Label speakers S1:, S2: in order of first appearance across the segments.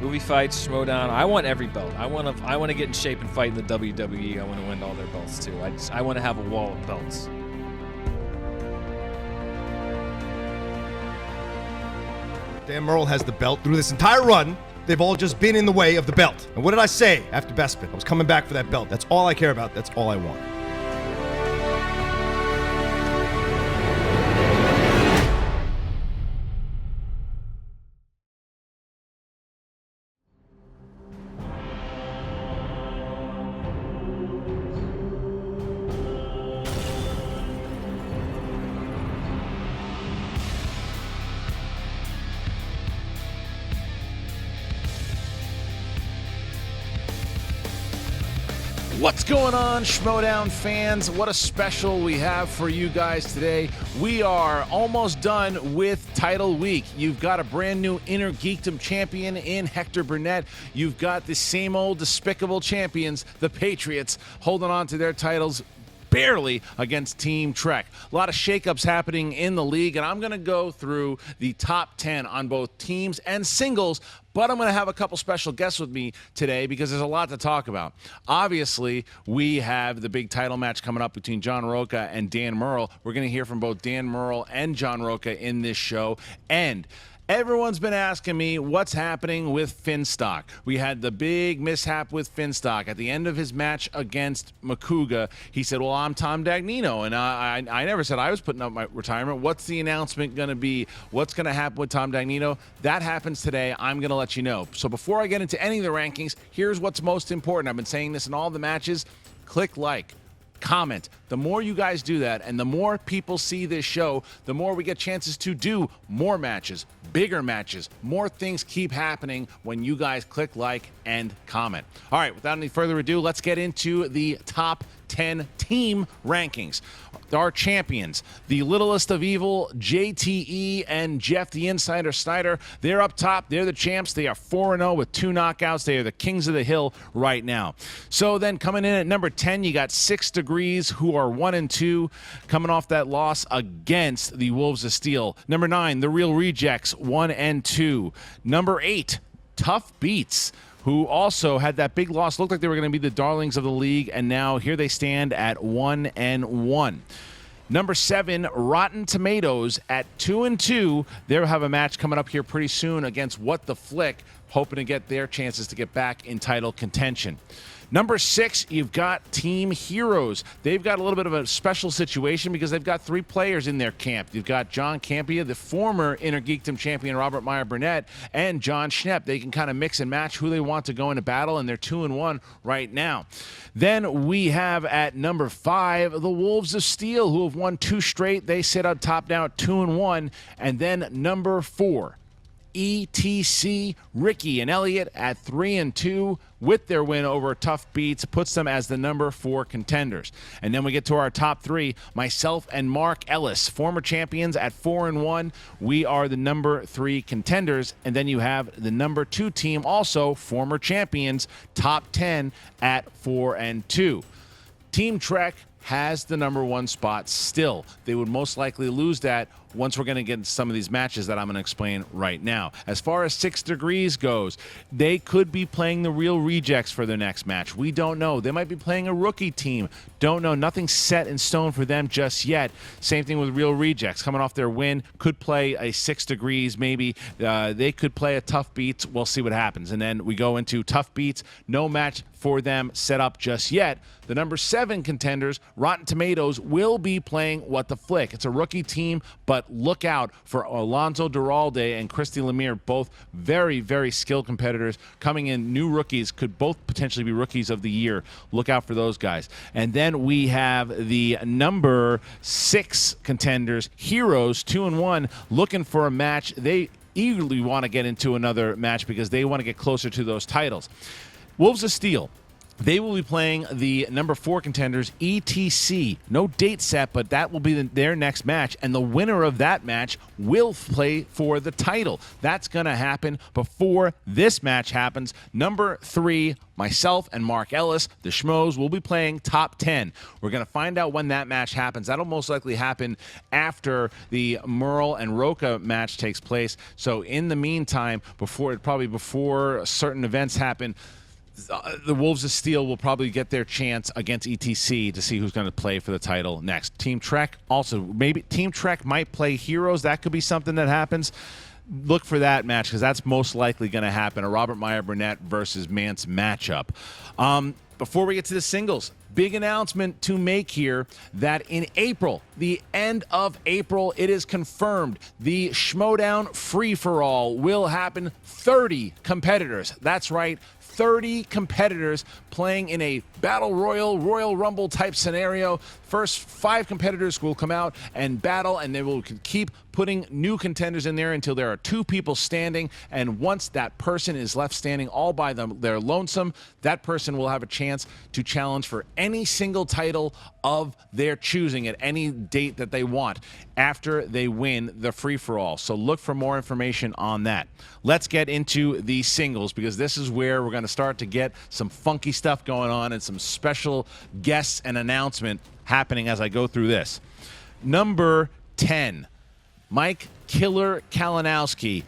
S1: Movie fights, Schmoedown. I want every belt. I want to get in shape and fight in the WWE. I want to win all their belts too. I want to have a wall of belts.
S2: Dan Murrell has the belt through this entire run. They've all just been in the way of the belt. And what did I say after Bespin? I was coming back for that belt. That's all I care about. That's all I want.
S3: What's going on, Schmoedown fans? What a special we have for you guys today. We are almost done with Title Week. You've got a brand new Inner Geekdom champion in Hector Burnett. You've got the same old despicable champions, the Patriots, holding on to their titles barely against Team Trek. A lot of shakeups happening in the league, and I'm going to go through the top 10 on both teams and singles, but I'm going to have a couple special guests with me today because there's a lot to talk about. Obviously, we have the big title match coming up between John Roca and Dan Murrell. We're going to hear from both Dan Murrell and John Roca in this show, and everyone's been asking me what's happening with Finstock. We had the big mishap with Finstock. At the end of his match against Makuga, he said, well, I'm Tom Dagnino, and I never said I was putting up my retirement. What's the announcement going to be? What's going to happen with Tom Dagnino? That happens today. I'm going to let you know. So before I get into any of the rankings, here's what's most important. I've been saying this in all the matches. Click like. Comment. The more you guys do that and the more people see this show, the more we get chances to do more matches, bigger matches, more things keep happening when you guys click like and comment. All right, without any further ado, let's get into the top 10 team rankings. Our champions, the littlest of evil, JTE and Jeff the Insider Snyder, they're up top. They're the champs. They are 4-0 with 2 knockouts. They are the kings of the hill right now. So then coming in at number 10, you got 6 Degrees, who are 1-2, coming off that loss against the Wolves of Steel. Number 9, the Real Rejects, 1-2. Number 8, Tough Beats, who also had that big loss. Looked like they were going to be the darlings of the league, and now here they stand at 1-1. Number 7, Rotten Tomatoes at 2-2. They'll have a match coming up here pretty soon against What the Flick, hoping to get their chances to get back in title contention. Number 6, you've got Team Heroes. They've got a little bit of a special situation because they've got 3 players in their camp. You've got John Campia, the former Inner Geekdom champion Robert Meyer Burnett, and John Schnepp. They can kind of mix and match who they want to go into battle, and they're 2-1 right now. Then we have at number 5, the Wolves of Steel, who have won 2 straight. They sit on top now at 2-1. And then number 4, ETC, Ricky and Elliott at 3-2 with their win over Tough Beats, puts them as the number 4 contenders. And then we get to our top 3, myself and Mark Ellis, former champions at 4-1. We are the number 3 contenders. And then you have the number 2 team, also former champions, top 10 at 4-2. Team Trek has the number 1 spot still. They would most likely lose that once we're going to get into some of these matches that I'm going to explain right now. As far as 6 Degrees goes, they could be playing the Real Rejects for their next match. We don't know. They might be playing a rookie team. Don't know. Nothing's set in stone for them just yet. Same thing with Real Rejects. Coming off their win, could play a 6 Degrees maybe. They could play a Tough Beats. We'll see what happens. And then we go into Tough Beats. No match for them set up just yet. The number 7 contenders, Rotten Tomatoes, will be playing What the Flick. It's a rookie team, but look out for Alonzo Duralde and Christy Lemire, both very, very skilled competitors coming in. New rookies, could both potentially be rookies of the year. Look out for those guys. And then we have the number 6 contenders, Heroes, 2-1, looking for a match. They eagerly want to get into another match because they want to get closer to those titles. Wolves of Steel, They will be playing the number 4 contenders, ETC. No date set, but that will be their next match, and the winner of that match will play for the title. That's going to happen before this match happens. Number 3, myself and Mark Ellis, the Schmoes, will be playing top 10. We're going to find out when that match happens. That'll most likely happen after the Merle and Roca match takes place. So in the meantime, before certain events happen, the Wolves of Steel will probably get their chance against ETC to see who's going to play for the title next. Team Trek also, maybe Team Trek might play Heroes. That could be something that happens. Look for that match because that's most likely going to happen. A Robert Meyer Burnett versus Mance matchup. Before we get to the singles, big announcement to make here that in April, the end of April, it is confirmed the Schmoedown free-for-all will happen. 30 competitors. That's right. 30 competitors playing in a battle Royal Rumble type scenario. First 5 competitors will come out and battle, and they will keep putting new contenders in there until there are 2 people standing. And once that person is left standing all by their lonesome, that person will have a chance to challenge for any single title of their choosing at any date that they want after they win the free-for-all. So look for more information on that. Let's get into the singles because this is where we're going to start to get some funky stuff going on and some special guests and announcement happening as I go through this. Number 10, Mike Killer Kalinowski.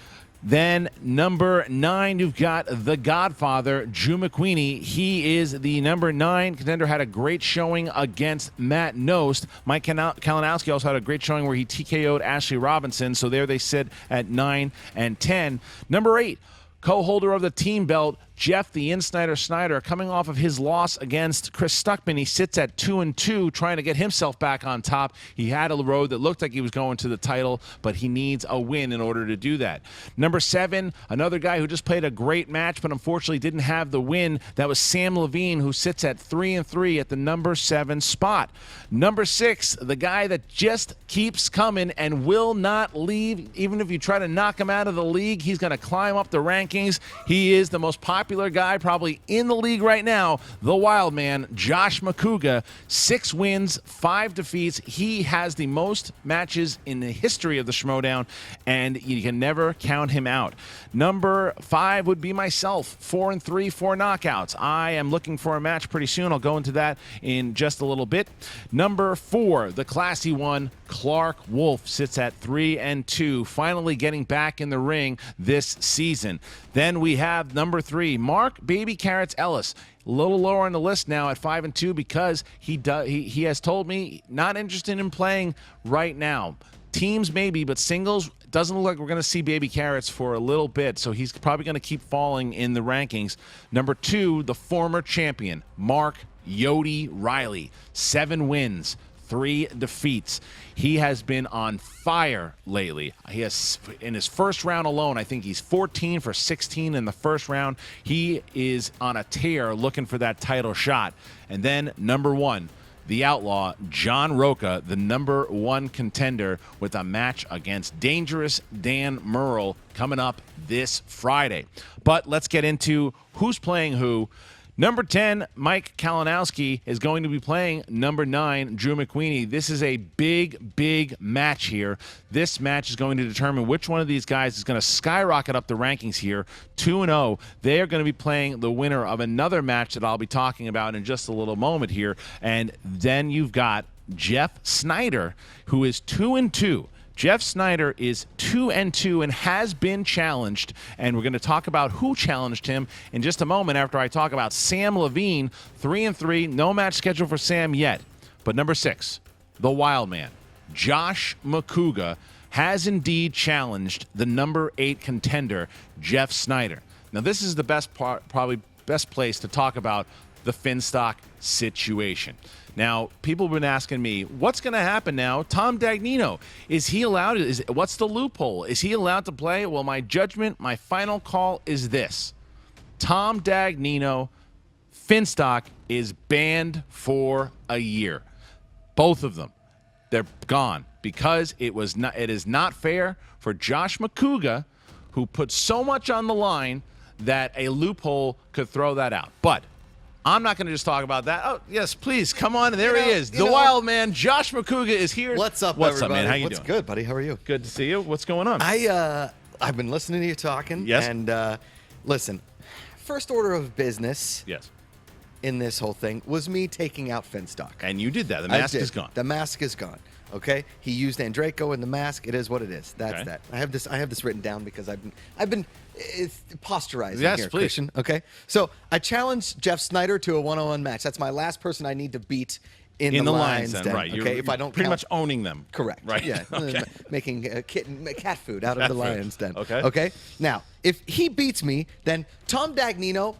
S3: Then number 9, you've got the Godfather, Drew McQueenie. He is the number 9 contender, had a great showing against Matt Nost. Mike Kalinowski also had a great showing where he TKO'd Ashley Robinson, so there they sit at 9 and 10. Number 8, co-holder of the team belt, Jeff the Insnider Snyder, coming off of his loss against Chris Stuckman. He sits at 2-2, trying to get himself back on top. He had a road that looked like he was going to the title, but he needs a win in order to do that. Number 7, another guy who just played a great match, but unfortunately didn't have the win. That was Sam Levine, who sits at 3-3 at the number 7 spot. Number 6, the guy that just keeps coming and will not leave. Even if you try to knock him out of the league, he's going to climb up the rankings. He is the most popular guy probably in the league right now, the Wild Man, Josh Makuga. 6 wins, 5 defeats. He has the most matches in the history of the Schmoedown, and you can never count him out. Number 5 would be myself, 4-3, 4 knockouts. I am looking for a match pretty soon. I'll go into that in just a little bit. Number 4, the classy one, Clark Wolf, sits at 3-2, finally getting back in the ring this season. Then we have number 3, Mark Baby Carrots Ellis. A little lower on the list now at 5-2 because he has told me not interested in playing right now. Teams maybe, but singles doesn't look like we're going to see Baby Carrots for a little bit, so he's probably going to keep falling in the rankings. Number 2, the former champion, Mark Yodi Riley. 7 wins, 3 defeats. He has been on fire lately. He has, in his first round alone, I think he's 14 for 16 in the first round. He is on a tear looking for that title shot. And then number 1, the Outlaw, John Roca, the number 1 contender, with a match against Dangerous Dan Merle coming up this Friday. But let's get into who's playing who. Number 10, Mike Kalinowski, is going to be playing number 9, Drew McQueenie. This is a big, big match here. This match is going to determine which one of these guys is going to skyrocket up the rankings here. 2-0. They are going to be playing the winner of another match that I'll be talking about in just a little moment here. And then you've got Jeff Snyder, who is 2-2. Jeff Snyder is 2-2 and has been challenged, and we're going to talk about who challenged him in just a moment after I talk about Sam Levine, 3-3. No match scheduled for Sam yet. But number 6, the Wild Man, Josh Makuga, has indeed challenged the number 8 contender, Jeff Snyder. Now, this is the best part, probably best place to talk about the Finstock situation. Now, people have been asking me, what's going to happen now? Tom Dagnino, is he allowed? What's the loophole? Is he allowed to play? Well, my judgment, my final call is this. Tom Dagnino, Finstock, is banned for a year. Both of them. They're gone because it is not fair for Josh Makuga, who put so much on the line that a loophole could throw that out. But I'm not going to just talk about that. Oh, yes, please, come on. There he is. The
S4: you know-
S3: wild man, Josh McCouga, is here.
S4: What's up,
S3: What's
S4: everybody?
S3: up, man? How you
S4: What's
S3: doing?
S4: good, buddy? How are you?
S3: Good to see you. What's going on?
S4: I've been listening to you talking.
S3: Yes.
S4: And listen, first order of business
S3: Yes.
S4: in this whole thing was me taking out Finstock.
S3: And you did that. The
S4: I
S3: mask
S4: did.
S3: is gone.
S4: The mask is gone. Okay, he used Andraco in the mask. It is what it is. That's
S3: Okay.
S4: that. I have this written down because I've been posturizing
S3: Yes,
S4: here,
S3: please.
S4: Christian. Okay, so I challenged Jeff Snyder to a one-on-one match. That's my last person I need to beat in the Lions
S3: Den,
S4: Den.
S3: right?
S4: Okay,
S3: You're
S4: if I don't
S3: pretty
S4: count,
S3: much owning them.
S4: correct.
S3: Right.
S4: Yeah.
S3: Okay.
S4: Making cat food out
S3: Cat
S4: of the
S3: food.
S4: Lions Den.
S3: Okay.
S4: Okay. Now, if he beats me, then Tom Dagnino,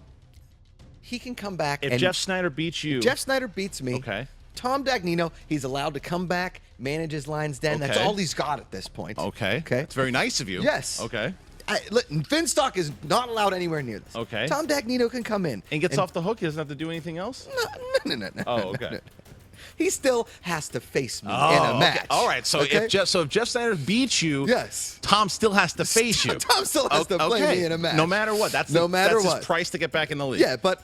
S4: he can come back.
S3: If
S4: and
S3: Jeff Snyder beats you,
S4: Jeff Snyder beats me.
S3: Okay.
S4: Tom Dagnino, he's allowed to come back, manage his Lions Den. That's
S3: Okay.
S4: all he's got at this point.
S3: Okay.
S4: Okay.
S3: It's very nice of you.
S4: Yes.
S3: Okay.
S4: Finstock is not allowed anywhere near this.
S3: Okay.
S4: Tom Dagnino can come in.
S3: And gets off the hook. He doesn't have to do anything else?
S4: No.
S3: Oh, okay.
S4: He still has to face me in
S3: Oh,
S4: a
S3: okay.
S4: match.
S3: All right. So
S4: okay?
S3: if Jeff Snyder beats you,
S4: Yes.
S3: Tom still has to face you.
S4: Tom still has to play
S3: Okay.
S4: me in a match.
S3: No matter what. That's
S4: No matter
S3: that's
S4: what.
S3: his price to get back in the league.
S4: Yeah, but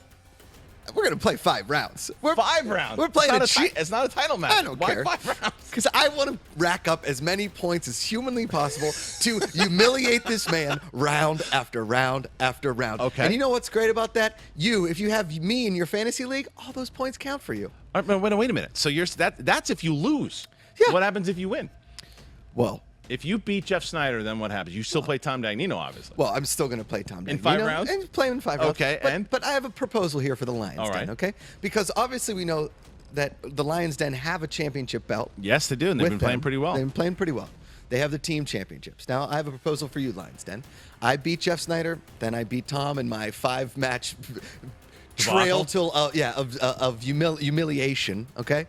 S4: we're going to play 5 rounds. We're
S3: 5 rounds.
S4: We're playing
S3: it's not a title match.
S4: I don't
S3: Why
S4: care.
S3: 5 rounds?
S4: Because I want to rack up as many points as humanly possible to humiliate this man round after round after round.
S3: Okay.
S4: And you know what's great about that? If you have me in your fantasy league, all those points count for you.
S3: All right, wait a minute. So that's if you lose.
S4: Yeah.
S3: What happens if you win?
S4: Well,
S3: If you beat Jeff Snyder, then what happens? You still play Tom Dagnino, obviously.
S4: I'm still going to play Tom Dagnino.
S3: In 5 rounds?
S4: And play him in 5 rounds.
S3: Okay,
S4: But I have a proposal here for the Lions
S3: All right.
S4: Den, okay? Because obviously we know that the Lions Den have a championship belt.
S3: Yes, they do, and they've
S4: with
S3: been playing
S4: them.
S3: pretty well.
S4: They've been playing pretty well. They have the team championships. Now, I have a proposal for you, Lions Den. I beat Jeff Snyder, then I beat Tom in my 5-match trail till of humiliation. Okay,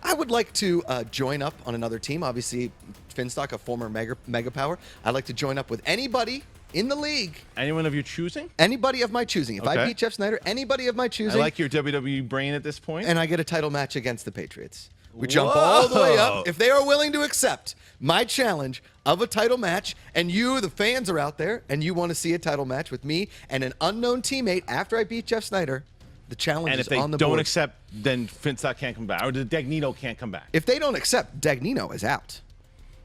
S4: I would like to join up on another team. Obviously, Finstock, a former mega power. I'd like to join up with anybody in the league.
S3: Anyone of your choosing?
S4: Anybody of my choosing. If I
S3: Okay.
S4: beat Jeff Snyder, anybody of my
S3: I
S4: choosing.
S3: like your WWE brain at this point.
S4: And I get a title match against the Patriots. We jump all the way
S3: Whoa.
S4: up. If they are willing to accept my challenge of a title match, and you, the fans, are out there, and you want to see a title match with me and an unknown teammate after I beat Jeff Snyder, the challenge
S3: and
S4: is
S3: if they
S4: on the
S3: don't
S4: board.
S3: accept, then Finstock can't come back, or the Dagnino can't come back.
S4: If they don't accept, Dagnino is out.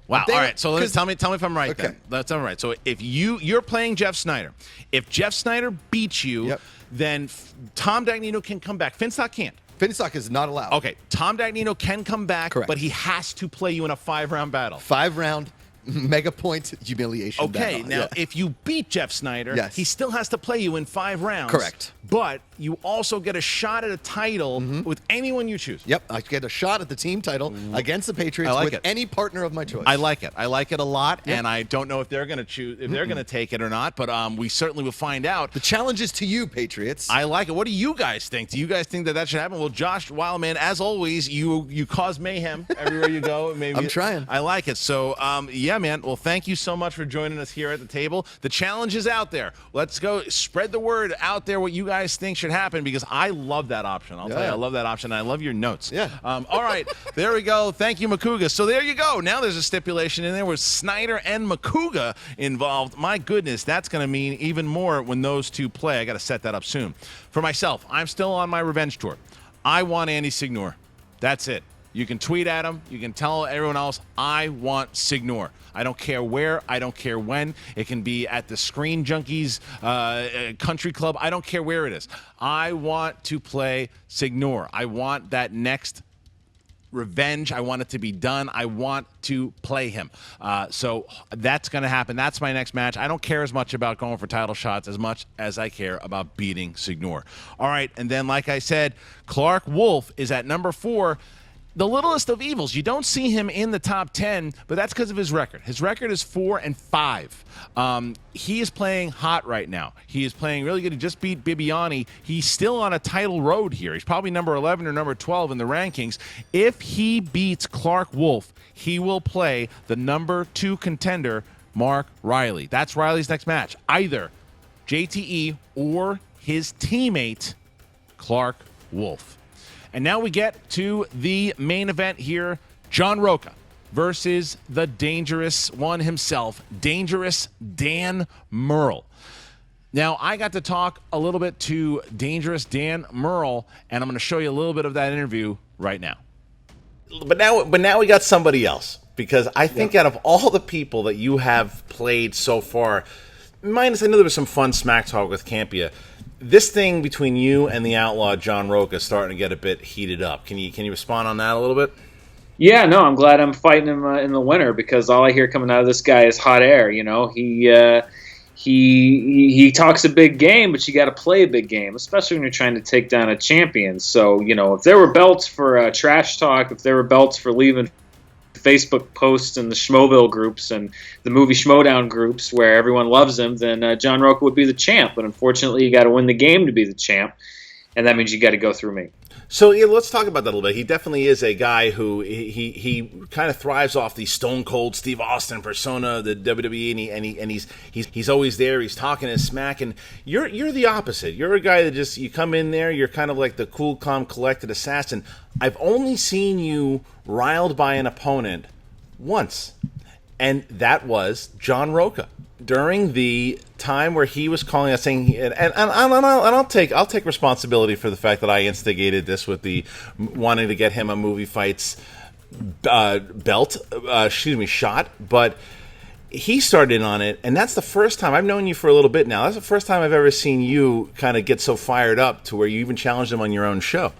S3: Wow.
S4: they-
S3: All right. So
S4: because-
S3: tell me if I'm right.
S4: Okay.
S3: Then that's all right. So if you're playing Jeff Snyder, if Jeff Snyder beats you,
S4: Yep.
S3: then Tom Dagnino can come back. Finstock can't.
S4: Finstock is not allowed.
S3: Okay. Tom Dagnino can come back,
S4: Correct.
S3: but he has to play you in a 5-round battle.
S4: 5-round mega point humiliation.
S3: Okay,
S4: battle.
S3: now
S4: Yeah.
S3: if you beat Jeff Snyder,
S4: Yes.
S3: he still has to play you in 5 rounds.
S4: Correct.
S3: But you also get a shot at a title with anyone you choose.
S4: Yep, I get a shot at the team title against the Patriots
S3: I like
S4: with
S3: it.
S4: any partner of my choice.
S3: I like it. I like it a lot,
S4: Yep.
S3: and I don't know if they're going to choose, if they're going to take it or not. But we certainly will find out.
S4: The challenge is to you, Patriots.
S3: I like it. What do you guys think? Do you guys think that should happen? Well, Josh Wildman, as always, you cause mayhem everywhere you go. Maybe
S4: I'm trying.
S3: I like it. So, yeah, man. Well, thank you so much for joining us here at the table. The challenge is out there. Let's go spread the word out there. What you guys think should happen, because I love that option. I'll tell you, I love that option. And I love your notes.
S4: Yeah.
S3: All right. There we go. Thank you, McCouga. So there you go. Now there's a stipulation in there with Snyder and McCouga involved. My goodness, that's going to mean even more when those two play. I got to set that up soon. For myself, I'm still on my revenge tour. I want Andy Signor. That's it. You can tweet at him. You can tell everyone else, I want Signor. I don't care where. I don't care when. It can be at the Screen Junkies country club. I don't care where it is. I want to play Signor. I want that next revenge. I want it to be done. I want to play him. So that's going to happen. That's my next match. I don't care as much about going for title shots as much as I care about beating Signor. All right, and then like I said, Clark Wolf is at number 4. The littlest of evils. You don't see him in the top 10, but that's because of his record. His record is 4-5. He is playing hot right now. He is playing really good. He just beat Bibiani. He's still on a title road here. He's probably number 11 or number 12 in the rankings. If he beats Clark Wolf, he will play the number 2 contender, Mark Riley. That's Riley's next match. Either JTE or his teammate, Clark Wolf. And now we get to the main event here. John Roca versus the dangerous one himself, Dangerous Dan Murrell. Now, I got to talk a little bit to Dangerous Dan Murrell, and I'm going to show you a little bit of that interview right now.
S5: But now we got somebody else, because I think out of all the people that you have played so far, minus I know there was some fun smack talk with Campia, this thing between you and the outlaw John Rocha is starting to get a bit heated up. Can you respond on that a little bit?
S6: Yeah, no, I'm glad I'm fighting him in the winter, because all I hear coming out of this guy is hot air. You know, he talks a big game, but you got to play a big game, especially when you're trying to take down a champion. So, you know, if there were belts for trash talk, if there were belts for leaving Facebook posts and the Schmoeville groups and the movie Schmoedown groups where everyone loves him, then John Rocha would be the champ. But unfortunately, you got to win the game to be the champ, and that means you got to go through me.
S5: So yeah, let's talk about that a little bit. He definitely is a guy who he kind of thrives off the Stone Cold Steve Austin persona, the WWE, and he's always there. He's talking his smack, and you're the opposite. You're a guy that just you come in there. You're kind of like the cool, calm, collected assassin. I've only seen you riled by an opponent once, and that was John Rocha during the time where he was calling us, saying, and I'll take responsibility for the fact that I instigated this with the wanting to get him a movie fights shot, but he started in on it, and that's the first time I've known you for a little bit now. That's the first time I've ever seen you kind of get so fired up to where you even challenged him on your own show.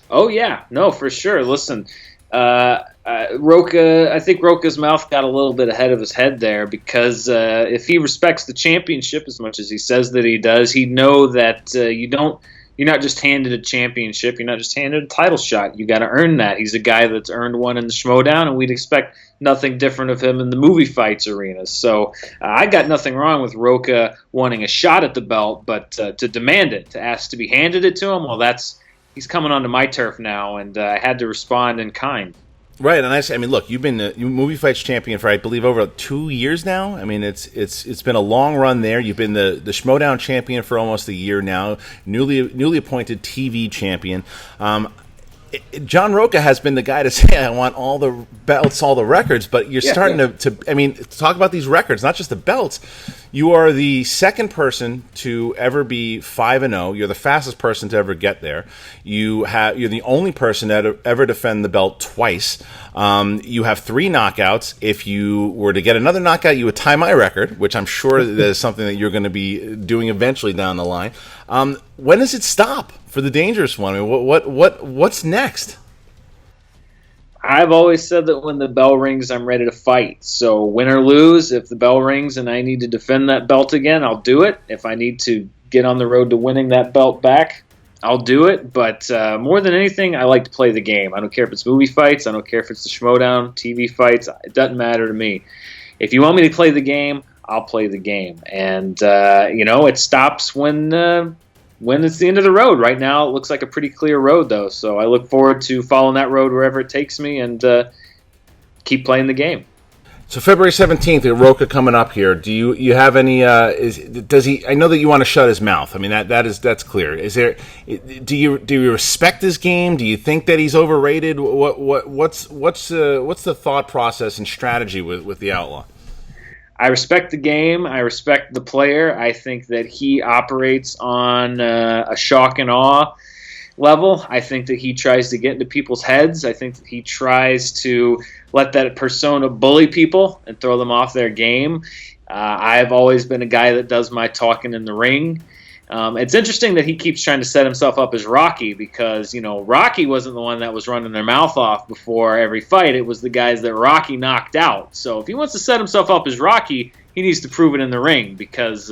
S6: Oh yeah, no, for sure. Listen, Rocha, I think Rocha's mouth got a little bit ahead of his head there, because if he respects the championship as much as he says that he does, he'd know that you're not just handed a championship, you're not just handed a title shot. You got to earn that. He's a guy that's earned one in the Schmoedown, and we'd expect nothing different of him in the movie fights arena. So I got nothing wrong with Rocha wanting a shot at the belt, but to demand it, to ask to be handed it to him, well, he's coming onto my turf now, and I had to respond in kind.
S5: Right, and I mean, look, you've been the movie fights champion for, I believe, over 2 years now. I mean, it's been a long run there. You've been the Schmoedown champion for almost a year now, newly appointed TV champion. John Rocha has been the guy to say, I want all the belts, all the records, but you're starting to, I mean, talk about these records, not just the belts. You are the second person to ever be 5-0. You're the fastest person to ever get there. You're the only person to ever defend the belt twice. You have 3 knockouts. If you were to get another knockout, you would tie my record, which I'm sure that is something that you're going to be doing eventually down the line. When does it stop for the Dangerous One? I mean, what's next?
S6: I've always said that when the bell rings, I'm ready to fight. So win or lose, if the bell rings and I need to defend that belt again, I'll do it. If I need to get on the road to winning that belt back, I'll do it. But more than anything, I like to play the game. I don't care if it's movie fights. I don't care if it's the Schmoedown, TV fights. It doesn't matter to me. If you want me to play the game, I'll play the game. And, it stops when it's the end of the road. Right now, it looks like a pretty clear road, though. So I look forward to following that road wherever it takes me and keep playing the game.
S5: So February 17th, Rocha coming up here. Do you have any? Does he? I know that you want to shut his mouth. I mean that's clear. Is there? Do you respect his game? Do you think that he's overrated? What's the thought process and strategy with the Outlaw?
S6: I respect the game. I respect the player. I think that he operates on a shock and awe level. I think that he tries to get into people's heads. I think that he tries to let that persona bully people and throw them off their game. I've always been a guy that does my talking in the ring. It's interesting that he keeps trying to set himself up as Rocky because, Rocky wasn't the one that was running their mouth off before every fight. It was the guys that Rocky knocked out. So if he wants to set himself up as Rocky, he needs to prove it in the ring because,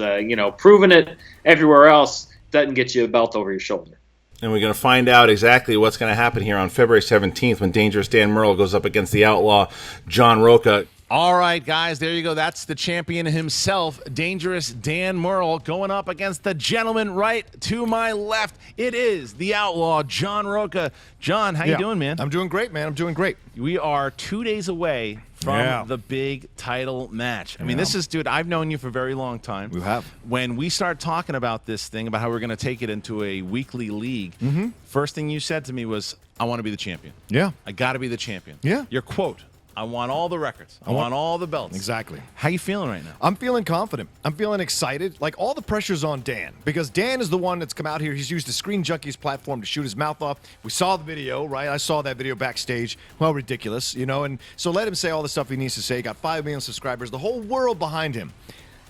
S6: proving it everywhere else doesn't get you a belt over your shoulder.
S5: And we're going to find out exactly what's going to happen here on February 17th when Dangerous Dan Murrell goes up against the Outlaw John Rocha.
S3: All right, guys, there you go. That's the champion himself, Dangerous Dan Murrell, going up against the gentleman right to my left. It is the Outlaw John Rocha. John, how you doing, man?
S2: I'm doing great, man. I'm doing great.
S3: We are 2 days away from the big title match. I mean, this is, dude, I've known you for a very long time.
S2: We have.
S3: When we start talking about this thing, about how we're going to take it into a weekly league, first thing you said to me was, I want to be the champion.
S2: Yeah.
S3: I got to be the champion.
S2: Yeah.
S3: Your quote, I want all the records. I want all the belts.
S2: Exactly.
S3: How you feeling right now?
S2: I'm feeling confident. I'm feeling excited. Like, all the pressure's on Dan, because Dan is the one that's come out here. He's used the Screen Junkies platform to shoot his mouth off. We saw the video, right? I saw that video backstage. Well, ridiculous, you know? And so let him say all the stuff he needs to say. He got 5 million subscribers, the whole world behind him.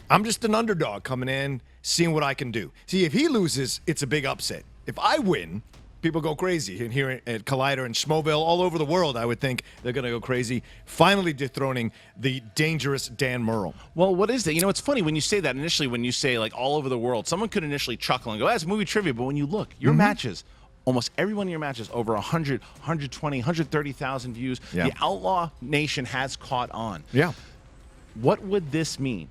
S2: I'm just an underdog coming in, seeing what I can do. See, if he loses, it's a big upset. If I win, people go crazy. And here at Collider and Schmoedown, all over the world, I would think they're going to go crazy, finally dethroning the dangerous Dan Murrell.
S3: Well, what is that? You know, it's funny when you say that initially, when you say, like, all over the world, someone could initially chuckle and go, that's movie trivia. But when you look, your matches, almost every one of your matches, over 100, 120, 130,000 views.
S2: Yeah.
S3: The Outlaw Nation has caught on.
S2: Yeah.
S3: What would this mean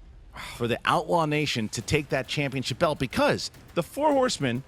S3: for the Outlaw Nation to take that championship belt? Because the Four Horsemen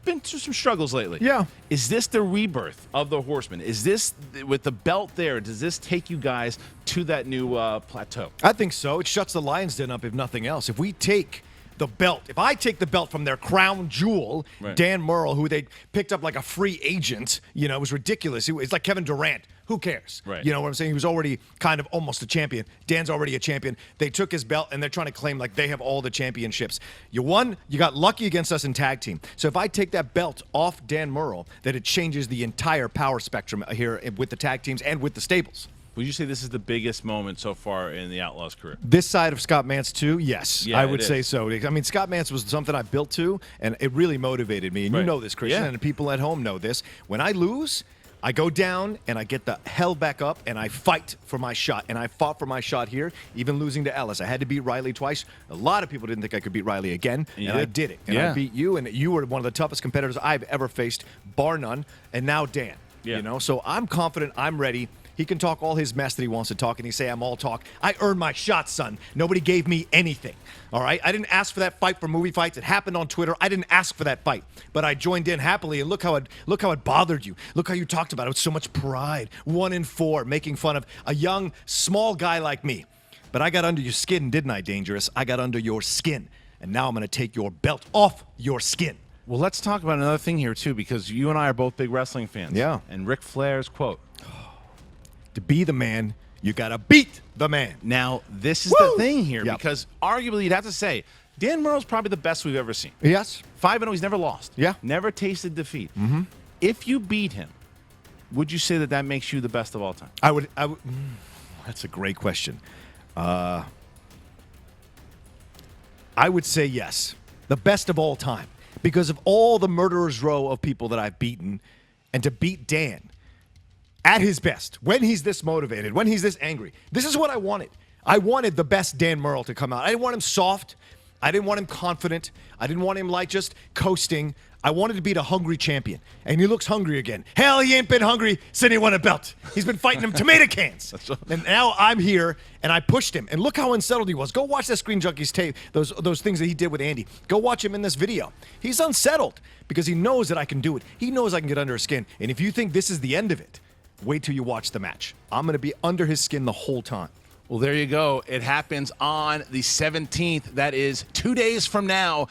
S3: been through some struggles lately.
S2: Yeah.
S3: Is this the rebirth of the Horsemen? Is this, with the belt there, does this take you guys to that new plateau?
S2: I think so. It shuts the Lions Den up, if nothing else. If we take the belt, if I take the belt from their crown jewel,
S3: Right.
S2: Dan Murrell, who they picked up like a free agent, you know, it was ridiculous. It's like Kevin Durant. Who cares?
S3: Right.
S2: You know what I'm saying? He was already kind of almost a champion. Dan's already a champion. They took his belt, and they're trying to claim like they have all the championships. You won. You got lucky against us in tag team. So if I take that belt off Dan Murrell, that it changes the entire power spectrum here with the tag teams and with the stables.
S3: Would you say this is the biggest moment so far in the Outlaws' career?
S2: This side of Scott Mance, too? Yes,
S3: Yeah,
S2: I would
S3: it
S2: say
S3: is.
S2: so. I mean, Scott Mance was something I built to, and it really motivated me. And you
S3: Right.
S2: know this, Christian,
S3: Yeah.
S2: and the people at home know this. When I lose, I go down, and I get the hell back up, and I fight for my shot. And I fought for my shot here, even losing to Ellis. I had to beat Riley twice. A lot of people didn't think I could beat Riley again,
S3: And you
S2: and I
S3: did.
S2: did it. And
S3: Yeah.
S2: I beat you, and you were one of the toughest competitors I've ever faced, bar none. And now Dan.
S3: Yeah.
S2: You know, so I'm confident. I'm ready. He can talk all his mess that he wants to talk, and he say I'm all talk. I earned my shot, son. Nobody gave me anything. All right? I didn't ask for that fight for movie fights. It happened on Twitter. I didn't ask for that fight, but I joined in happily. And look how it bothered you. Look how you talked about it with so much pride. 1 in 4, making fun of a young, small guy like me. But I got under your skin, didn't I, Dangerous? I got under your skin, and now I'm going to take your belt off your skin.
S3: Well, let's talk about another thing here, too, because you and I are both big wrestling fans.
S2: Yeah.
S3: And Ric Flair's quote.
S2: To be the man, you got to beat the man.
S3: Now, this is
S2: Woo!
S3: the thing here,
S2: Yep.
S3: because arguably you'd have to say Dan Murrell's probably the best we've ever seen.
S2: Yes.
S3: 5-0, he's never lost.
S2: Yeah.
S3: Never tasted defeat. Mm-hmm. If you beat him, would you say that that makes you the best of all time?
S2: I would. That's a great question. I would say yes, the best of all time, because of all the murderer's row of people that I've beaten, and to beat Dan at his best, when he's this motivated, when he's this angry. This is what I wanted. I wanted the best Dan Murrell to come out. I didn't want him soft. I didn't want him confident. I didn't want him like just coasting. I wanted to beat a hungry champion, and he looks hungry again. Hell, he ain't been hungry since he won a belt. He's been fighting them tomato cans. And now I'm here, and I pushed him. And look how unsettled he was. Go watch that Screen Junkies tape, those things that he did with Andy. Go watch him in this video. He's unsettled because he knows that I can do it. He knows I can get under his skin. And if you think this is the end of it, wait till you watch the match. I'm going to be under his skin the whole time.
S3: Well, there you go. It happens on the 17th. That is 2 days from now.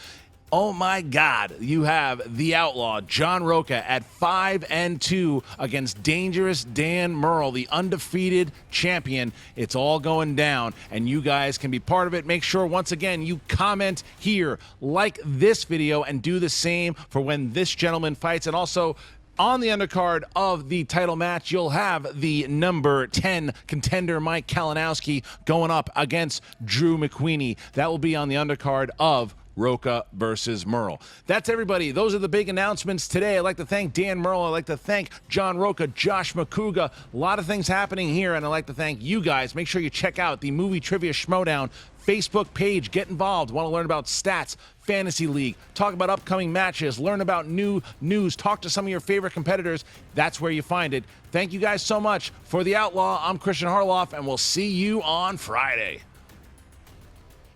S3: Oh, my God. You have the Outlaw, John Roca, at 5-2 against dangerous Dan Murrell, the undefeated champion. It's all going down, and you guys can be part of it. Make sure, once again, you comment here, like this video, and do the same for when this gentleman fights. And also, on the undercard of the title match, you'll have the number 10 contender, Mike Kalinowski, going up against Drew McQueenie. That will be on the undercard of Roca versus Murrell. That's everybody. Those are the big announcements today. I'd like to thank Dan Murrell. I'd like to thank John Roca, Josh McCouga. A lot of things happening here, and I'd like to thank you guys. Make sure you check out the Movie Trivia Schmoedown Facebook page. Get involved. Want to learn about stats, fantasy league, talk about upcoming matches, learn about new news, talk to some of your favorite competitors. That's where you find it. Thank you guys so much. For The Outlaw, I'm Kristian Harloff, and we'll see you on Friday.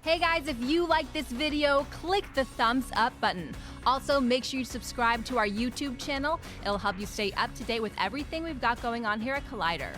S7: Hey guys, if you like this video, click the thumbs up button. Also, make sure you subscribe to our YouTube channel. It'll help you stay up to date with everything we've got going on here at Collider.